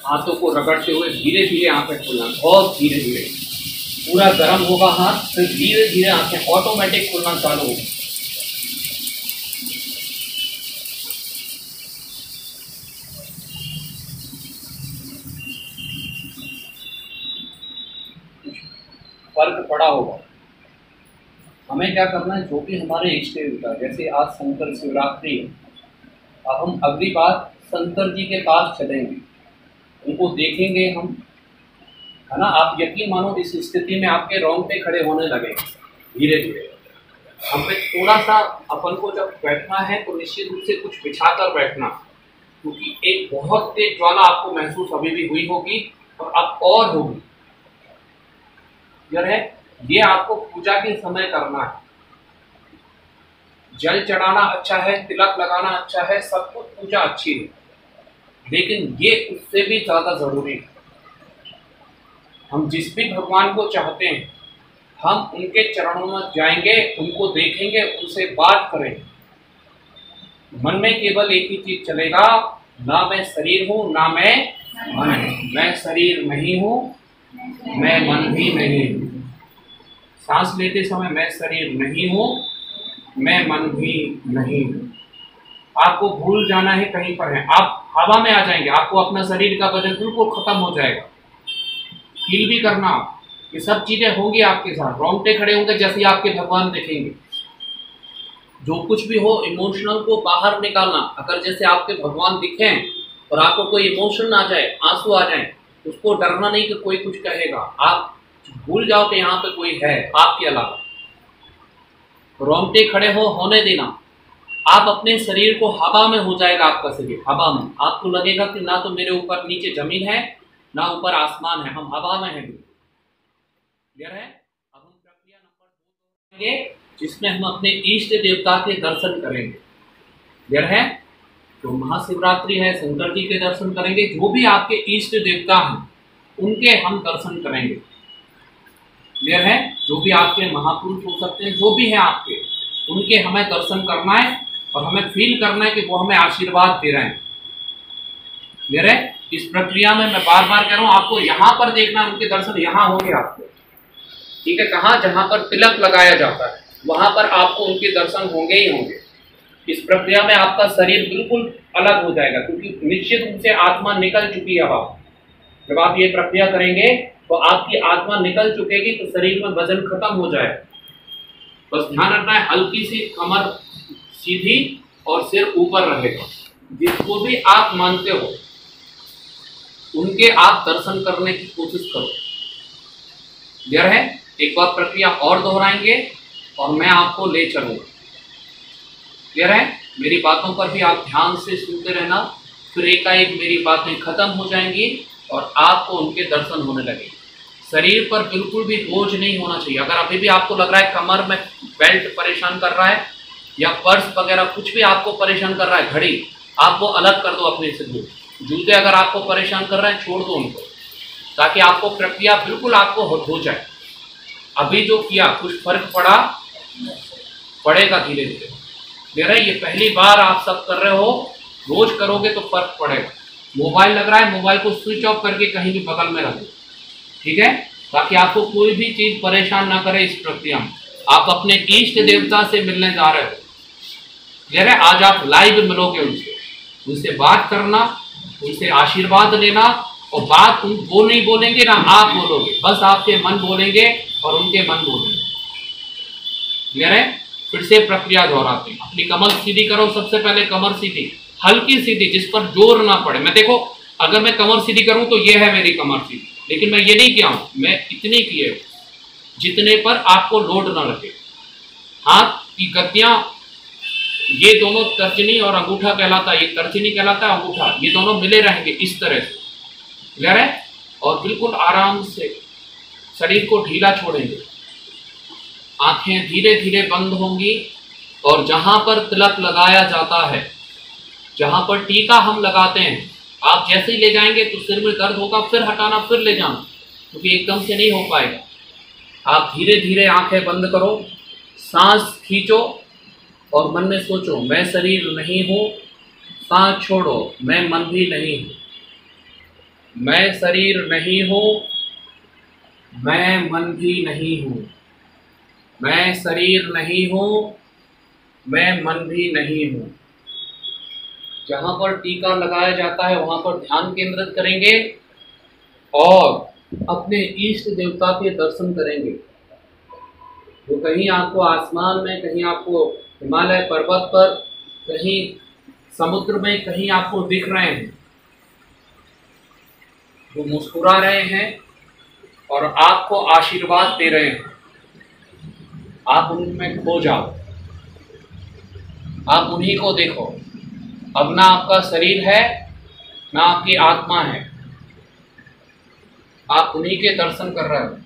हाथों को रगड़ते हुए धीरे धीरे आंखें खोलना, बहुत धीरे धीरे। पूरा गर्म होगा हाथ, फिर धीरे धीरे आंखें ऑटोमेटिक खुलना चालू होगी। फर्क पड़ा होगा। हमें क्या करना है, जो भी हमारे इष्ट देवता, जैसे आज शंकर शिवरात्रि है, अब हम अगली बार शंकर जी के पास चलेंगे, उनको देखेंगे हम, है ना। आप यकीन मानो इस स्थिति में आपके रोंगटे खड़े होने लगे धीरे धीरे। हमें थोड़ा सा अपन को जब बैठना है तो निश्चित रूप से कुछ बिछाकर बैठना, क्योंकि एक बहुत तेज ज्वाला आपको महसूस अभी भी हुई होगी और अब और होगी। है ये आपको पूजा के समय करना है। जल चढ़ाना अच्छा है, तिलक लगाना अच्छा है, सब कुछ पूजा अच्छी है, लेकिन ये उससे भी ज्यादा जरूरी है। हम जिस भी भगवान को चाहते हैं, हम उनके चरणों में जाएंगे, उनको देखेंगे, उनसे बात करेंगे। मन में केवल एक ही चीज चलेगा, ना मैं शरीर हूं ना मैं मन हूं। मैं शरीर नहीं हूं, मैं मन भी नहीं हूं। सांस लेते समय मैं शरीर नहीं हूं, मैं मन भी नहीं हूं। आपको भूल जाना है कहीं पर है, आप हवा में आ जाएंगे, आपको अपना शरीर का वजन बिल्कुल खत्म हो जाएगा। फील भी करना, ये सब चीजें होंगी आपके साथ, रोंगटे खड़े होंगे जैसे आपके भगवान देखेंगे। जो कुछ भी हो, इमोशनल को बाहर निकालना। अगर जैसे आपके भगवान दिखे और आपको कोई इमोशन आ जाए, आंसू आ जाए, उसको डरना नहीं कि कोई कुछ कहेगा। आप भूल जाओ कि यहाँ पे कोई है आपके अलावा। रोंगटे खड़े होने देना। आप अपने शरीर को, हवा में हो जाएगा आपका शरीर, हवा में। आपको लगेगा कि ना तो मेरे ऊपर नीचे जमीन है, ना ऊपर आसमान है, हम हवा में हैं। क्लियर है? अब हम प्रक्रिया नंबर 2 करेंगे, जिसमें हम अपने इष्ट देवता के दर्शन करेंगे। क्लियर है? तो महाशिवरात्रि है, शंकर जी के दर्शन करेंगे। जो भी आपके इष्ट देवता हैं, उनके हम दर्शन करेंगे। क्लियर है? जो भी आपके महापुरुष हो सकते हैं, जो भी हैं आपके, उनके हमें दर्शन करना है और हमें फील करना है कि वो हमें आशीर्वाद दे रहे हैं। क्लियर है? इस प्रक्रिया में मैं बार बार कह रहा हूं, आपको यहां पर देखना, उनके दर्शन यहां होंगे आपको। ठीक है? कहां? जहां पर तिलक लगाया जाता है, वहां पर आपको उनके दर्शन होंगे ही होंगे। इस प्रक्रिया में आपका शरीर बिल्कुल अलग हो जाएगा, क्योंकि निश्चित रूप से आत्मा निकल चुकी है। अब जब आप ये प्रक्रिया करेंगे तो आपकी आत्मा निकल चुकेगी, तो शरीर में वजन खत्म हो जाए। बस ध्यान रखना है, हल्की सी कमर सीधी और सिर ऊपर रहेगा। जिसको भी आप मानते हो उनके आप दर्शन करने की कोशिश करो। क्लियर है? एक बार प्रक्रिया और दोहराएंगे और मैं आपको ले चलूंगा। क्लियर है? मेरी बातों पर भी आप ध्यान से सुनते रहना, फिर एकाएक मेरी बातें खत्म हो जाएंगी और आपको उनके दर्शन होने लगेंगे। शरीर पर बिल्कुल भी बोझ नहीं होना चाहिए। अगर अभी भी आपको लग रहा है कमर में बेल्ट परेशान कर रहा है या पर्स वगैरह कुछ भी आपको परेशान कर रहा है, घड़ी, आप वो अलग कर दो अपने से दूर। जूते अगर आपको परेशान कर रहे हैं, छोड़ दो उनको, ताकि आपको प्रक्रिया बिल्कुल आपको हो जाए। अभी जो किया कुछ फर्क पड़ेगा धीरे धीरे। क्लियर है? ये पहली बार आप सब कर रहे हो, रोज करोगे तो फर्क पड़ेगा। मोबाइल लग रहा है, मोबाइल को स्विच ऑफ करके कहीं भी बगल में रख दो। ठीक है? ताकि आपको कोई भी चीज परेशान ना करे। इस प्रक्रिया में आप अपने इष्ट देवता से मिलने जा रहे हो। क्लियर है? आज आप लाइव मिलोगे उनसे बात करना, उनसे आशीर्वाद लेना। और बात वो नहीं बोलेंगे ना आप बोलोगे, बस आपके मन बोलेंगे और उनके मन बोलेंगे। क्लियर है? फिर से प्रक्रिया दोहराते हैं। अपनी कमर सीधी करो। सबसे पहले कमर सीधी, हल्की सीधी, जिस पर जोर ना पड़े। मैं देखो, अगर मैं कमर सीधी करूं तो ये है मेरी कमर सीधी, लेकिन मैं ये नहीं किया हूं, मैं इतनी की है जितने पर आपको लोड ना रखे। हाथ की गतियां, ये दोनों तर्जनी और अंगूठा कहलाता है, ये तर्जनी कहलाता है, अंगूठा, ये दोनों मिले रहेंगे इस तरह से। क्लियर है? और बिल्कुल आराम से शरीर को ढीला छोड़ेंगे। आंखें धीरे धीरे बंद होंगी और जहां पर तिलक लगाया जाता है, जहां पर टीका हम लगाते हैं, आप जैसे ही ले जाएंगे तो सिर में दर्द होगा, फिर हटाना, फिर ले जाना, क्योंकि एकदम से नहीं हो पाएगा। आप धीरे धीरे आंखें बंद करो, सांस खींचो और मन में सोचो, मैं शरीर नहीं हूं। सांस छोड़ो, मैं मन भी नहीं हूं। मैं शरीर नहीं हूँ, मैं मन भी नहीं हूँ। मैं शरीर नहीं हूँ, मैं मन भी नहीं हूँ। जहाँ पर टीका लगाया जाता है वहाँ पर ध्यान केंद्रित करेंगे और अपने इष्ट देवता के दर्शन करेंगे। वो कहीं आपको आसमान में, कहीं आपको हिमालय पर्वत पर, कहीं समुद्र में, कहीं आपको दिख रहे हैं। वो मुस्कुरा रहे हैं और आपको आशीर्वाद दे रहे हैं। आप उनमें खो जाओ, आप उन्हीं को देखो। अब ना आपका शरीर है, ना आपकी आत्मा है, आप उन्हीं के दर्शन कर रहे हो।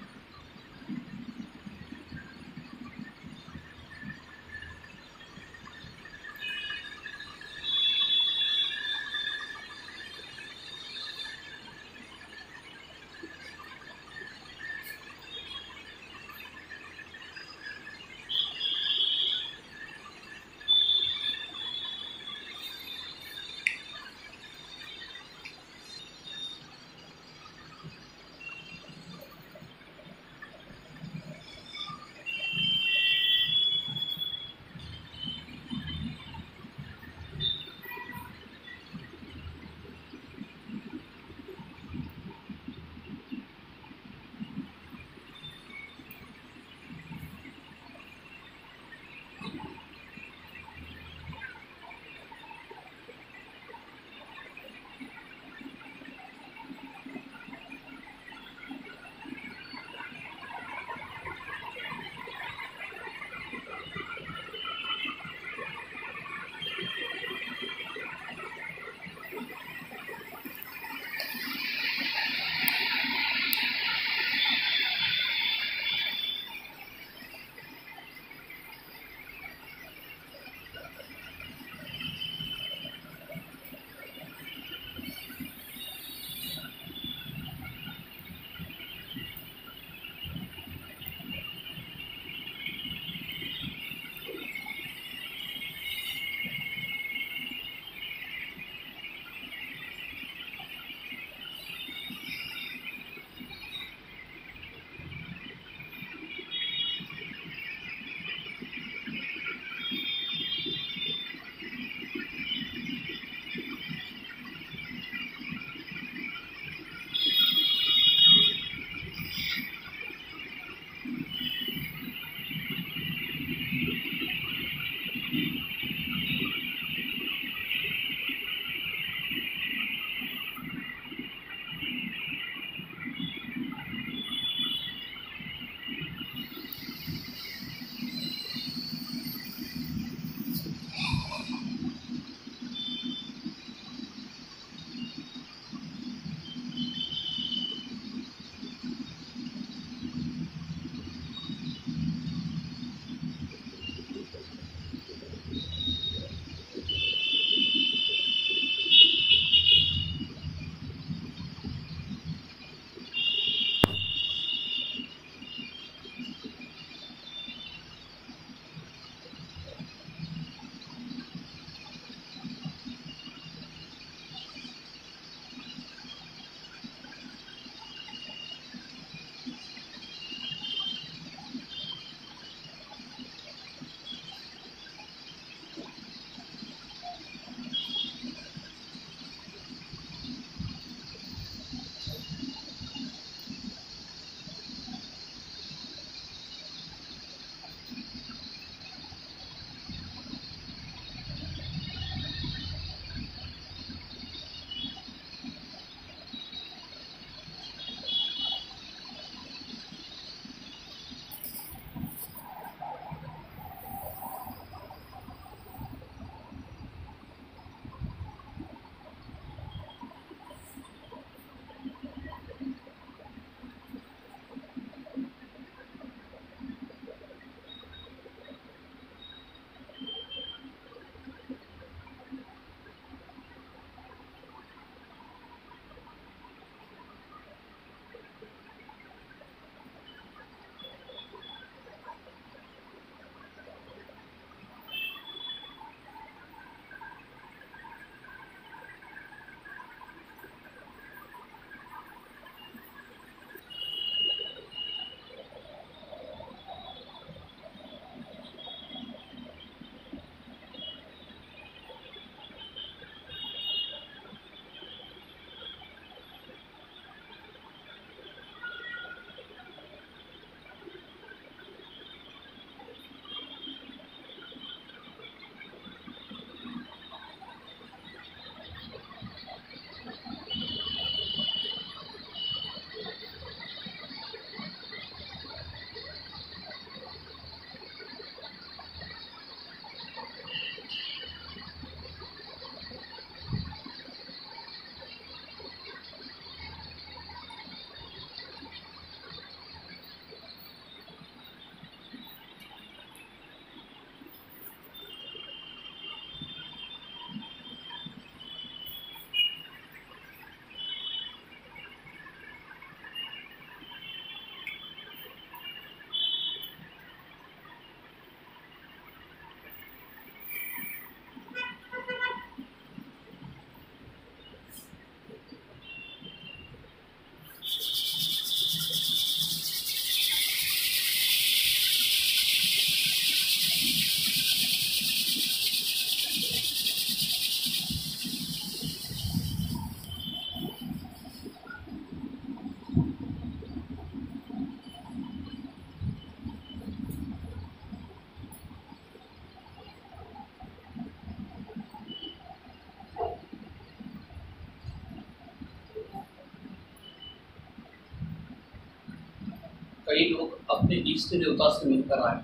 कई लोग अपने इष्ट देवता से मिलकर आए,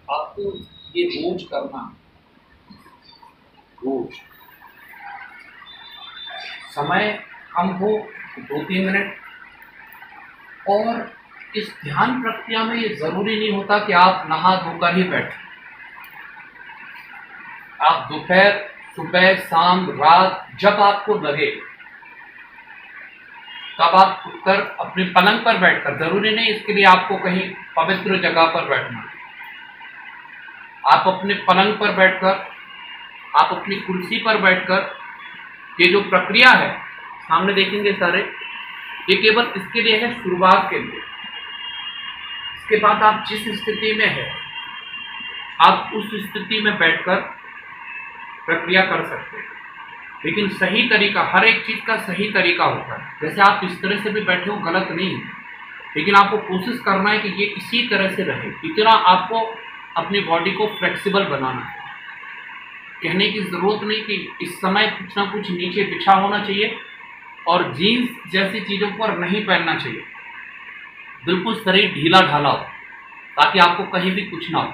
आपको ये रोज करना, रोज समय कम हो 2-3 मिनट। और इस ध्यान प्रक्रिया में ये जरूरी नहीं होता कि आप नहा धोकर ही बैठे। आप दोपहर, सुबह, शाम, रात, जब आपको लगे तब आप उठकर अपने पलंग पर बैठकर, जरूरी नहीं इसके लिए आपको कहीं पवित्र जगह पर बैठना, आप अपने पलंग पर बैठकर, आप अपनी कुर्सी पर बैठकर, ये जो प्रक्रिया है सामने देखेंगे सारे, ये केवल इसके लिए है, शुरुआत के लिए। इसके बाद आप जिस स्थिति में है आप उस स्थिति में बैठकर प्रक्रिया कर सकते हैं। लेकिन सही तरीका, हर एक चीज का सही तरीका होता है। जैसे आप इस तरह से भी बैठे हो गलत नहीं है, लेकिन आपको कोशिश करना है कि ये इसी तरह से रहे। इतना आपको अपनी बॉडी को फ्लेक्सिबल बनाना है। कहने की जरूरत नहीं कि इस समय कुछ ना कुछ नीचे बिछा होना चाहिए और जीन्स जैसी चीजों पर नहीं पहनना चाहिए। बिल्कुल शरीर ढीला ढाला हो ताकि आपको कहीं भी कुछ ना हो,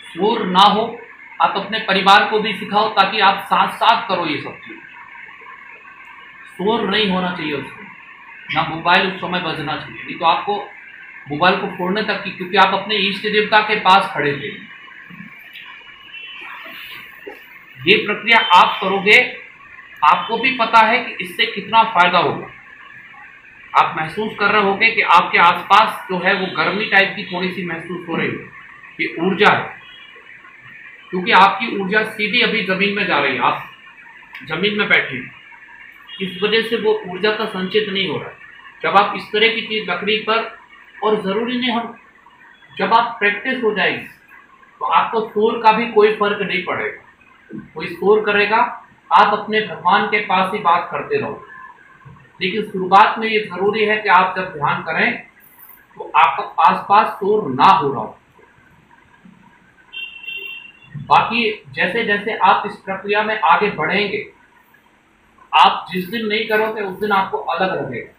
शोर ना हो। आप अपने परिवार को भी सिखाओ ताकि आप साथ साथ करो ये सब चीज। शोर नहीं होना चाहिए उसमें, ना मोबाइल उस समय बजना चाहिए, नहीं तो आपको मोबाइल को फोड़ने तक की, क्योंकि आप अपने इष्ट देवता के पास खड़े थे। ये प्रक्रिया आप करोगे, आपको भी पता है कि इससे कितना फायदा होगा। आप महसूस कर रहे होगे कि आपके आसपास जो है वो गर्मी टाइप की थोड़ी सी महसूस हो रही है, ये ऊर्जा है, क्योंकि आपकी ऊर्जा सीधी अभी जमीन में जा रही है, आप जमीन में बैठे हैं, इस वजह से वो ऊर्जा का संचित नहीं हो रहा है। जब आप इस तरह की चीज लकड़ी पर, और जरूरी नहीं हम, जब आप प्रैक्टिस हो जाएगी तो आपको शोर का भी कोई फर्क नहीं पड़ेगा। कोई शोर करेगा, आप अपने भगवान के पास ही बात करते रहो। लेकिन शुरुआत में ये जरूरी है कि आप जब ध्यान करें तो आपका आसपास शोर ना हो रहा हो। बाकी जैसे जैसे आप इस प्रक्रिया में आगे बढ़ेंगे, आप जिस दिन नहीं करोगे उस दिन आपको अलग लगेगा।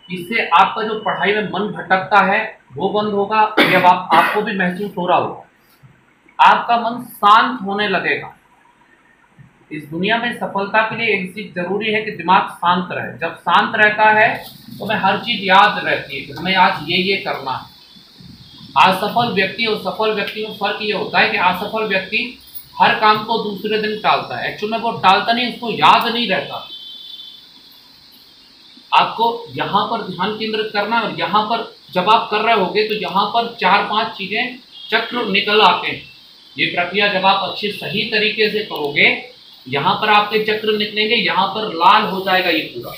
इससे आपका जो पढ़ाई में मन भटकता है वो बंद होगा। जब आपको भी महसूस हो रहा होगा, आपका मन शांत होने लगेगा। इस दुनिया में सफलता के लिए एक चीज जरूरी है कि दिमाग शांत रहे। जब शांत रहता है तो हमें हर चीज याद रहती है कि हमें आज ये करना है। असफल व्यक्ति और सफल व्यक्ति में फर्क ये होता है कि असफल व्यक्ति हर काम को दूसरे दिन टालता है। एक्चुअल में वो टालता नहीं, उसको याद नहीं रहता। आपको यहाँ पर ध्यान केंद्रित करना है और यहाँ पर जब आप कर रहे होगे तो यहाँ पर 4-5 चीजें चक्र निकल आते हैं। ये प्रक्रिया जब आप अच्छे सही तरीके से करोगे, यहाँ पर आपके चक्र निकलेंगे, यहाँ पर लाल हो जाएगा ये पूरा।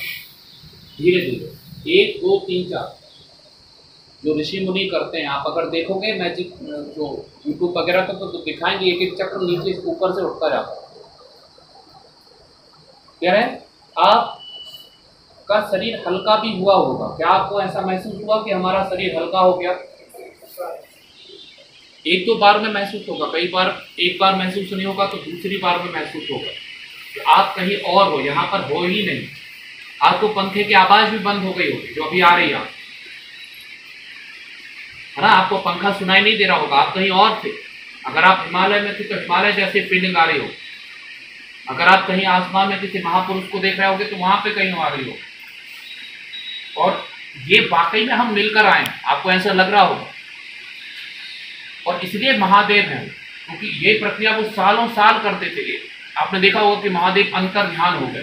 धीरे धीरे 1 2 3 4 जो ऋषि मुनि करते हैं, आप अगर देखोगे मैजिक जो यूट्यूब वगैरह तो दिखाएंगे, एक एक चक्र नीचे ऊपर से उठता जाता है। क्या है, आपका शरीर हल्का भी हुआ होगा। क्या आपको ऐसा महसूस हुआ कि हमारा शरीर हल्का हो गया? 1-2 बार में महसूस होगा, कई बार एक बार महसूस नहीं होगा तो दूसरी बार में महसूस होगा कि आप कहीं और हो, यहाँ पर हो ही नहीं। आपको पंखे की आवाज भी बंद हो गई होगी जो अभी आ रही है ना, आपको पंखा सुनाई नहीं दे रहा होगा, आप कहीं और थे। अगर आप हिमालय में थे तो हिमालय जैसी फीलिंग आ रही हो। अगर आप कहीं आसमान में किसी महापुरुष को देख रहे होगे तो वहां पे कहीं आ रही हो। और ये वाकई में हम मिलकर आए, आपको ऐसा लग रहा होगा। और इसलिए महादेव हैं, क्योंकि ये प्रक्रिया वो सालों साल करते थे। आपने देखा होगा कि महादेव अंतर ध्यान हो गए।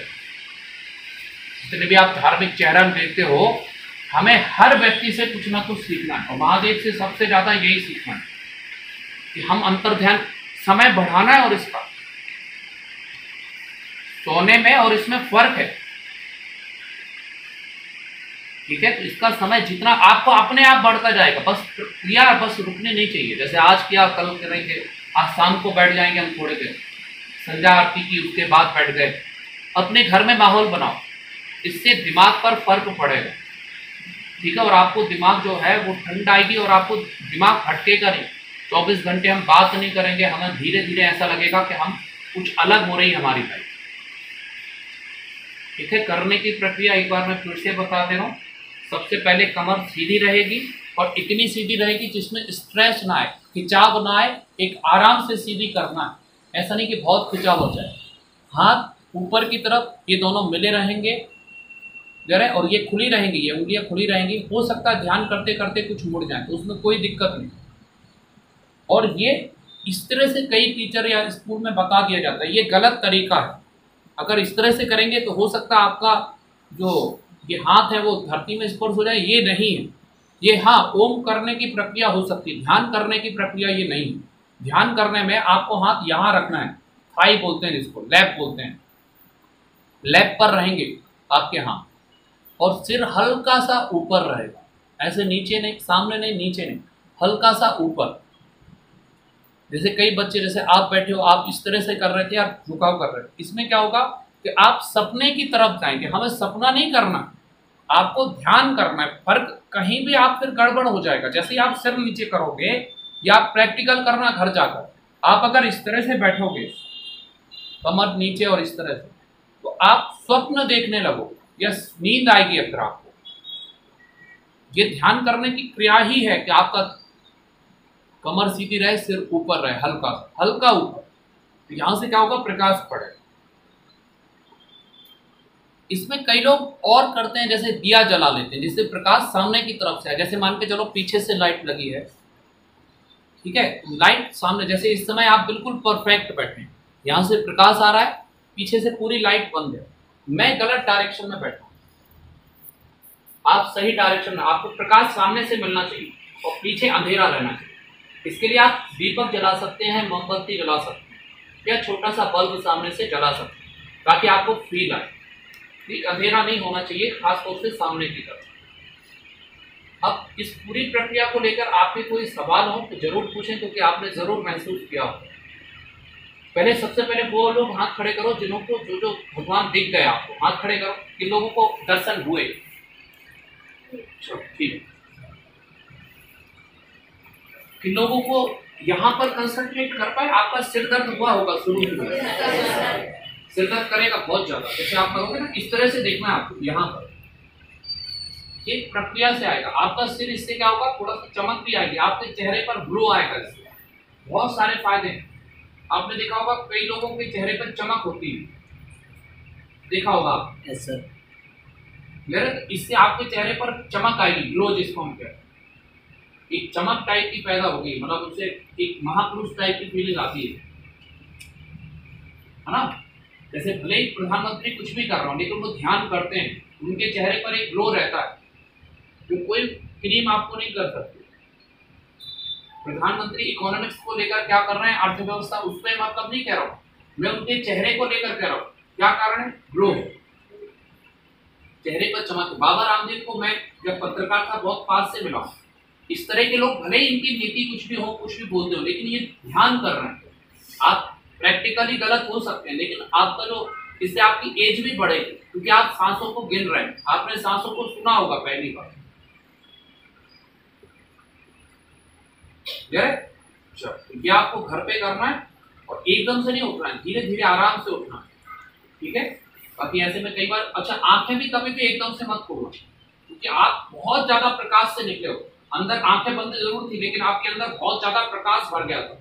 जितने भी आप धार्मिक चेहरा देखते हो, हमें हर व्यक्ति से कुछ ना कुछ सीखना है, और महादेव से सबसे ज्यादा यही सीखना है कि हम अंतर ध्यान समय बढ़ाना है। और इसका सोने में और इसमें फर्क है, ठीक है। तो इसका समय जितना आपको अपने आप बढ़ता जाएगा, बस क्रिया बस रुकने नहीं चाहिए। जैसे आज किया, कल करेंगे, आज शाम को बैठ जाएंगे हम थोड़ी देर, संध्या आरती की, उसके बाद बैठ गए। अपने घर में माहौल बनाओ, इससे दिमाग पर फर्क पड़ेगा, ठीक है। और आपको दिमाग जो है वो ठंड आएगी और आपको दिमाग भटकेगा नहीं। 24 घंटे हम बात नहीं करेंगे, हमें धीरे धीरे ऐसा लगेगा कि हम कुछ अलग हो रही है हमारी लाइफ। ठीक है, करने की प्रक्रिया एक बार मैं फिर से बता दे रहा हूँ। सबसे पहले कमर सीधी रहेगी और इतनी सीधी रहेगी जिसमें स्ट्रेच ना आए, खिंचाव ना आए, एक आराम से सीधी करना है, ऐसा नहीं कि बहुत खिंचाव हो जाए। हाथ ऊपर की तरफ ये दोनों मिले रहेंगे जरा, और ये खुली रहेंगी, ये उंगलियां खुली रहेंगी। हो सकता है ध्यान करते करते कुछ मुड़ जाए तो उसमें कोई दिक्कत नहीं। और ये इस तरह से कई टीचर या स्कूल में बता दिया जाता है, ये गलत तरीका है। अगर इस तरह से करेंगे तो हो सकता है आपका जो ये हाथ है वो धरती में स्पर्श हो जाए, ये नहीं है। ये हाँ, ओम करने की प्रक्रिया हो सकती है, ध्यान करने की प्रक्रिया ये नहीं है। ध्यान करने में आपको हाथ यहाँ रखना है, थाई बोलते हैं जिसको, लैप बोलते हैं, लैप पर रहेंगे आपके हाथ, और सिर हल्का सा ऊपर रहेगा, ऐसे नीचे नहीं, सामने नहीं, नीचे नहीं, हल्का सा ऊपर। जैसे कई बच्चे, जैसे आप बैठे हो, आप इस तरह से कर रहे थे, आप झुकाव कर रहे थे, इसमें क्या होगा कि आप सपने की तरफ जाएंगे। हमें सपना नहीं करना, आपको ध्यान करना है। फर्क कहीं भी आप फिर गड़बड़ हो जाएगा। जैसे ही आप सिर नीचे करोगे या आप प्रैक्टिकल करना घर जाकर, आप अगर इस तरह से बैठोगे कमर नीचे और इस तरह से, तो आप स्वप्न देखने लगोगे या नींद आएगी फिर आपको। ये ध्यान करने की क्रिया ही है कि आपका कमर सीधी रहे, सिर ऊपर रहे, हल्का हल्का ऊपर। तो यहां से क्या होगा, प्रकाश पड़ेगा। इसमें कई लोग और करते हैं, जैसे दिया जला लेते हैं जिससे प्रकाश सामने की तरफ से है। जैसे मान के चलो पीछे से लाइट लगी है, ठीक है, लाइट सामने, जैसे इस समय आप बिल्कुल परफेक्ट बैठे हैं, यहां से प्रकाश आ रहा है, पीछे से पूरी लाइट बंद है, मैं गलत डायरेक्शन में बैठा हूं, आप सही डायरेक्शन में, आपको प्रकाश सामने से मिलना चाहिए और पीछे अंधेरा रहना चाहिए। इसके लिए आप दीपक जला सकते हैं, मोमबत्ती जला सकते हैं, या छोटा सा बल्ब सामने से जला सकते हैं ताकि आपको फील आए। ठीक, अंधेरा नहीं होना चाहिए, खासतौर से सामने की तरफ। अब इस पूरी प्रक्रिया को लेकर आपके कोई सवाल हो तो जरूर पूछें, क्योंकि आपने जरूर महसूस किया होगा। पहले सबसे पहले वो लोग हाथ खड़े करो जिनको जो भगवान दिख गए, आपको हाथ खड़े करो, किन लोगों को दर्शन हुए। ठीक, किन लोगों को यहाँ पर कंसंट्रेट कर पाए। आपका सिर दर्द हुआ होगा शुरू में, सिर दर्द करेगा बहुत ज्यादा, जैसे आप करोगे ना, इस तरह से देखना है आपको, यहाँ पर एक प्रक्रिया से आएगा आपका सिर। इससे क्या होगा, थोड़ा सा चमक भी आएगी, आपके चेहरे पर ग्लो आएगा। इससे बहुत सारे फायदे हैं। आपने देखा होगा कई लोगों के चेहरे पर चमक होती है, देखा होगा। Yes sir. इससे आपके चेहरे पर चमक आएगी, ग्लो जिसको हम कहते हैं, एक चमक टाइप की पैदा होगी, मतलब उससे एक महापुरुष टाइप की फीलिंग आती है ना। जैसे भले ही प्रधानमंत्री कुछ भी कर रहा हूँ, लेकिन वो ध्यान करते हैं, उनके चेहरे पर एक ग्लो रहता है, जो कोई क्रीम आपको नहीं कर सकती। प्रधानमंत्री इकोनॉमिक्स को लेकर क्या कर रहे हैं, अर्थव्यवस्था, उस पर मतलब नहीं कह रहा हूँ, मैं उनके चेहरे को लेकर कह रहा हूँ। क्या कारण है, ग्लो, चेहरे पर चमक। बाबा रामदेव को मैं जब पत्रकार था बहुत पास से मिला हूँ। इस तरह के लोग भले ही इनकी नीति कुछ भी हो, कुछ भी बोलते हो, लेकिन ये ध्यान कर रहे हैं। आप प्रैक्टिकली गलत हो सकते हैं, लेकिन आपका जो, इससे आपकी एज भी बढ़ेगी, क्योंकि आप सांसों को गिन रहे हैं। आपने सांसों को सुना होगा पहली बार, ये आपको घर पे करना है और एकदम से नहीं उठना है, धीरे धीरे आराम से उठना है, ठीक है। बाकी ऐसे में कई बार, अच्छा आंखें भी कभी भी एकदम से मत खोलो, क्योंकि आप बहुत ज्यादा प्रकाश से निकले हो। अंदर आंखें बंद जरूर थी, लेकिन आपके अंदर बहुत ज्यादा प्रकाश भर गया था,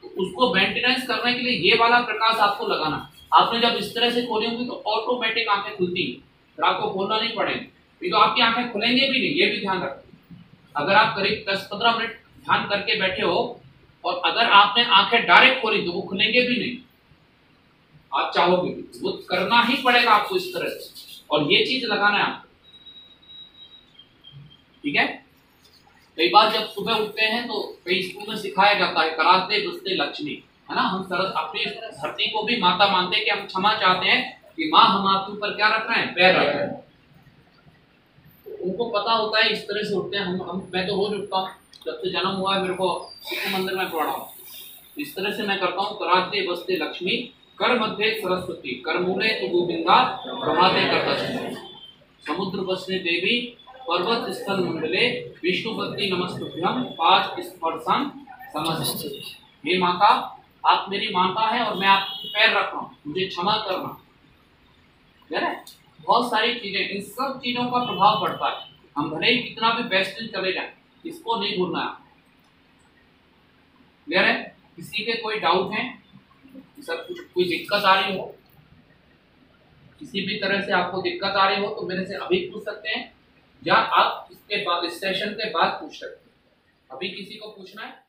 तो उसको मेंटेनेंस करने के लिए ये वाला प्रकाश आपको लगाना। आपने जब इस तरह से खोली होंगी तो ऑटोमेटिक आंखें खुलती हैं, फिर आपको खोलना नहीं पड़ेगा, नहीं तो आपकी आंखें खुलेंगे भी नहीं, ये भी ध्यान रखें। अगर आप करीब 10-15 मिनट ध्यान करके बैठे हो और अगर आपने आंखें डायरेक्ट खोली तो वो खुलेंगे भी नहीं, आप चाहोगे भी, वो करना ही पड़ेगा आपको इस तरह से, और ये चीज लगाना है आपको, ठीक है। कई बार जब सुबह उठते हैं तो कई स्कूल में सिखाया जाता है, कराते बसते लक्ष्मी, है ना। हम सरस अपनी धरती को भी माता मानते हैं कि हम क्षमा चाहते हैं कि माँ हम आपके ऊपर क्या रख रहे हैं, पैर रख रहे हैं। उनको पता होता है, इस तरह से उठते हैं। हम मैं तो रोज उठता हूँ, जब से जन्म हुआ है मेरे को शिव मंदिर में पढ़ा हूँ, इस तरह से मैं करता हूँ। कराते बसते लक्ष्मी, कर मध्य सरस्वती, कर मूले तो गोविंदा, प्रभाते कर समुद्र बसने देवी, पर्वत स्थल मंडले, विष्णुपति नमस्तुभ्यम, पांच स्पर्शन समस्त। हे माता, आप मेरी माता है और मैं आपके पैर रख रहा हूँ, मुझे क्षमा करना। है ना, बहुत सारी चीजें, इन सब चीजों का प्रभाव पड़ता है। हम भले ही कितना भी वेस्टर्न चले जाए, इसको नहीं भूलना है। क्लियर है? किसी के कोई डाउट है सर, कुछ कोई दिक्कत आ रही हो, किसी भी तरह से आपको दिक्कत आ रही हो तो मेरे से अभी पूछ सकते हैं, या आप इसके बाद, इस सेशन के बाद पूछ सकते हैं। अभी किसी को पूछना है?